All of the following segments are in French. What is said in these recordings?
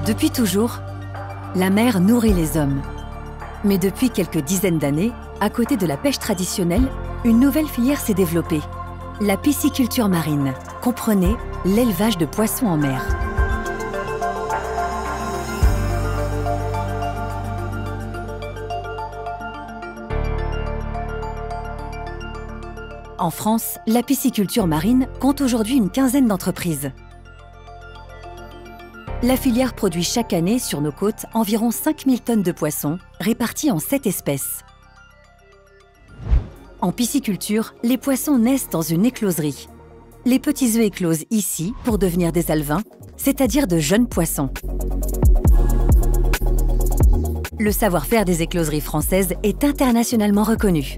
Depuis toujours, la mer nourrit les hommes. Mais depuis quelques dizaines d'années, à côté de la pêche traditionnelle, une nouvelle filière s'est développée. La pisciculture marine, comprenez l'élevage de poissons en mer. En France, la pisciculture marine compte aujourd'hui une quinzaine d'entreprises. La filière produit chaque année sur nos côtes environ 5000 tonnes de poissons, répartis en 7 espèces. En pisciculture, les poissons naissent dans une écloserie. Les petits œufs éclosent ici pour devenir des alevins, c'est-à-dire de jeunes poissons. Le savoir-faire des écloseries françaises est internationalement reconnu,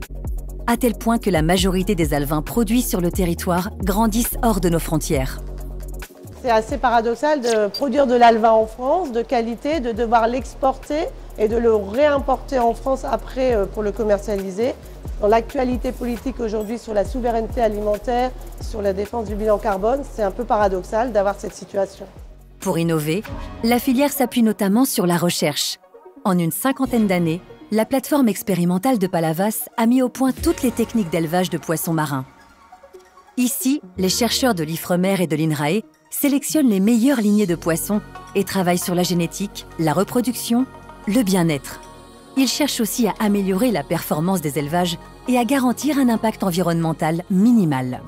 à tel point que la majorité des alevins produits sur le territoire grandissent hors de nos frontières. C'est assez paradoxal de produire de l'alevin en France, de qualité, de devoir l'exporter et de le réimporter en France après pour le commercialiser. Dans l'actualité politique aujourd'hui sur la souveraineté alimentaire, sur la défense du bilan carbone, c'est un peu paradoxal d'avoir cette situation. Pour innover, la filière s'appuie notamment sur la recherche. En une cinquantaine d'années, la plateforme expérimentale de Palavas a mis au point toutes les techniques d'élevage de poissons marins. Ici, les chercheurs de l'Ifremer et de l'INRAE sélectionnent les meilleures lignées de poissons et travaillent sur la génétique, la reproduction, le bien-être. Ils cherchent aussi à améliorer la performance des élevages et à garantir un impact environnemental minimal.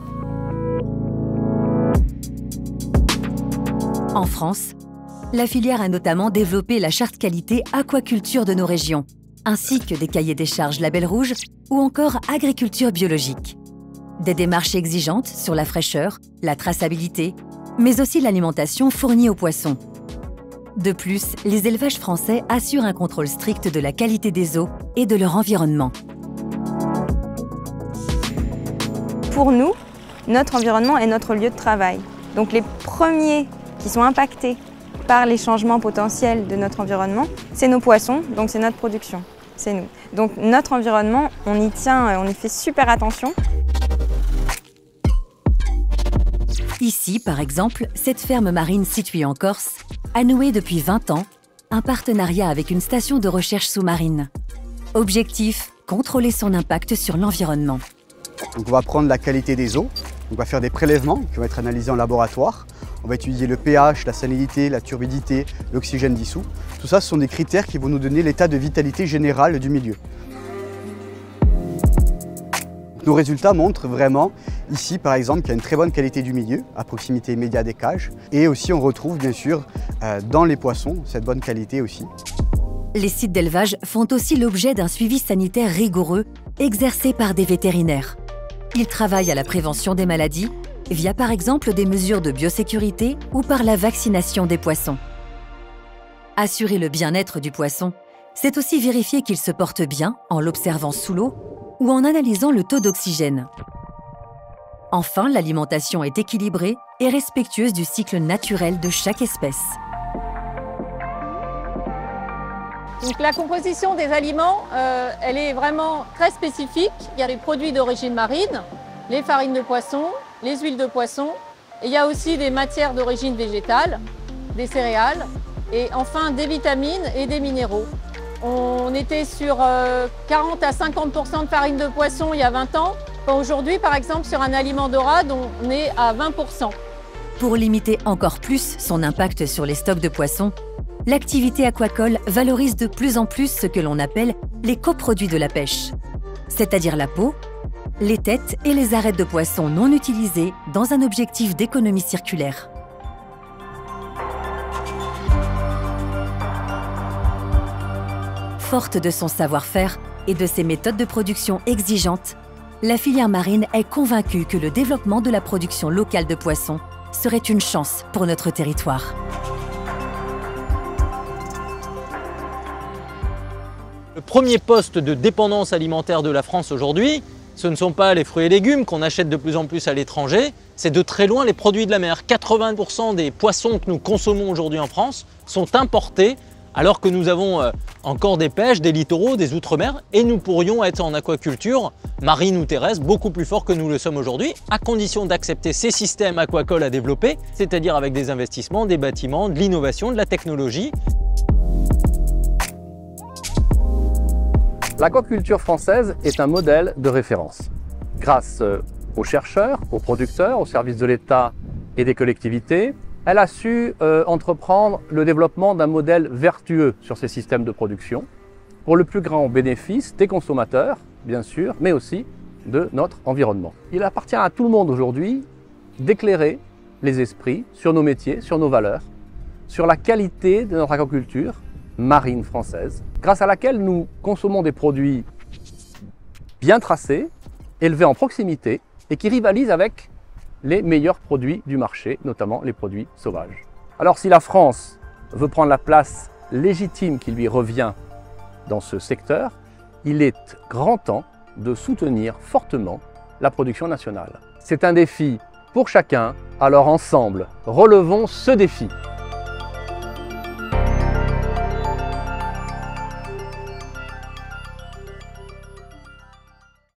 En France, la filière a notamment développé la charte qualité aquaculture de nos régions, ainsi que des cahiers des charges label rouge ou encore agriculture biologique. Des démarches exigeantes sur la fraîcheur, la traçabilité, mais aussi l'alimentation fournie aux poissons. De plus, les élevages français assurent un contrôle strict de la qualité des eaux et de leur environnement. Pour nous, notre environnement est notre lieu de travail. Donc les premiers qui sont impactés par les changements potentiels de notre environnement, c'est nos poissons, donc c'est notre production, c'est nous. Donc notre environnement, on y tient, on y fait super attention. Ici, par exemple, cette ferme marine située en Corse a noué depuis 20 ans un partenariat avec une station de recherche sous-marine. Objectif, contrôler son impact sur l'environnement. Donc on va prendre la qualité des eaux, on va faire des prélèvements qui vont être analysés en laboratoire. On va étudier le pH, la salinité, la turbidité, l'oxygène dissous. Tout ça, ce sont des critères qui vont nous donner l'état de vitalité général du milieu. Nos résultats montrent vraiment, ici par exemple, qu'il y a une très bonne qualité du milieu, à proximité immédiate des cages. Et aussi on retrouve bien sûr dans les poissons cette bonne qualité aussi. Les sites d'élevage font aussi l'objet d'un suivi sanitaire rigoureux exercé par des vétérinaires. Ils travaillent à la prévention des maladies via par exemple des mesures de biosécurité ou par la vaccination des poissons. Assurer le bien-être du poisson, c'est aussi vérifier qu'il se porte bien en l'observant sous l'eau ou en analysant le taux d'oxygène. Enfin, l'alimentation est équilibrée et respectueuse du cycle naturel de chaque espèce. Donc, la composition des aliments, elle est vraiment très spécifique. Il y a les produits d'origine marine, les farines de poisson, les huiles de poisson. Et il y a aussi des matières d'origine végétale, des céréales et enfin des vitamines et des minéraux. On était sur 40 à 50% de farine de poisson il y a 20 ans. Aujourd'hui, par exemple, sur un aliment dorade, on est à 20%. Pour limiter encore plus son impact sur les stocks de poissons, l'activité aquacole valorise de plus en plus ce que l'on appelle les coproduits de la pêche, c'est-à-dire la peau, les têtes et les arêtes de poissons non utilisées dans un objectif d'économie circulaire. Forte de son savoir-faire et de ses méthodes de production exigeantes, la filière marine est convaincue que le développement de la production locale de poissons serait une chance pour notre territoire. Le premier poste de dépendance alimentaire de la France aujourd'hui, ce ne sont pas les fruits et légumes qu'on achète de plus en plus à l'étranger, c'est de très loin les produits de la mer. 80% des poissons que nous consommons aujourd'hui en France sont importés alors que nous avons encore des pêches, des littoraux, des outre-mer, et nous pourrions être en aquaculture marine ou terrestre beaucoup plus fort que nous le sommes aujourd'hui, à condition d'accepter ces systèmes aquacoles à développer, c'est-à-dire avec des investissements, des bâtiments, de l'innovation, de la technologie. L'aquaculture française est un modèle de référence. Grâce aux chercheurs, aux producteurs, aux services de l'État et des collectivités, elle a su entreprendre le développement d'un modèle vertueux sur ces systèmes de production, pour le plus grand bénéfice des consommateurs, bien sûr, mais aussi de notre environnement. Il appartient à tout le monde aujourd'hui d'éclairer les esprits sur nos métiers, sur nos valeurs, sur la qualité de notre aquaculture marine française, grâce à laquelle nous consommons des produits bien tracés, élevés en proximité et qui rivalisent avec les meilleurs produits du marché, notamment les produits sauvages. Alors si la France veut prendre la place légitime qui lui revient dans ce secteur, il est grand temps de soutenir fortement la production nationale. C'est un défi pour chacun, alors ensemble, relevons ce défi.